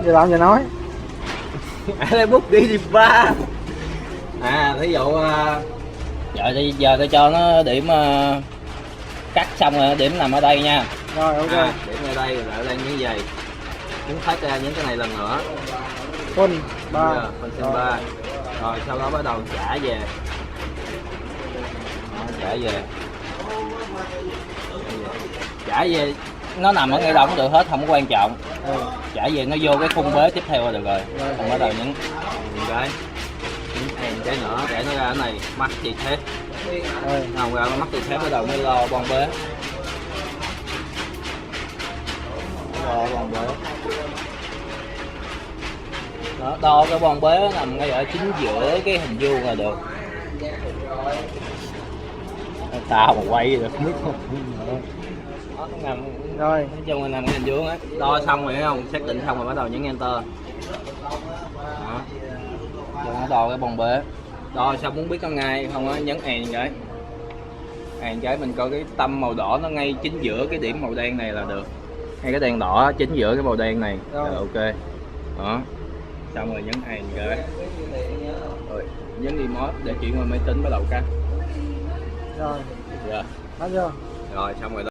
Giờ làm gì nói. Lấy bút đi ba. Thí dụ giờ tôi cho nó điểm cắt xong rồi điểm nằm ở đây nha. Rồi ok. Điểm ở đây rồi lại lên như vậy. Nhấn hết ra những cái này lần nữa. Full 3. Phân sinh 3. Rồi sau đó bắt đầu trả về. Trả về. Trả về nó nằm ở ngay đâu cũng được hết, không có quan trọng. Trả về nó vô cái khung bế tiếp theo là được rồi. Xong bắt đầu nhấn cái nữa để nó ra cái này mắc gì thép. Không ra mắc gì thép bắt đầu mới lo bon bế. Lo bon bế. Đó, đo cái bon bế nằm ngay ở chính giữa cái hình vuông là được. Tao mà quay được không biết không. Đó, nó nằm Rồi. nói chung là nằm cái hình vuông á. Đo xong rồi thấy không, xác định xong rồi bắt đầu nhấn enter. Đó. Cho nó đo cái bon bế. Đo xong muốn biết nó ngay không á, nhấn cái. Cái mình coi cái tâm màu đỏ nó ngay chính giữa cái điểm màu đen này là được. Ngay cái đèn đỏ chính giữa cái màu đen này là ok. Đó. Xong rồi nhấn cái. Rồi nhấn remote để chuyển qua máy tính bắt đầu cắt. Rồi. Dạ. Hết chưa? Rồi xong rồi đó.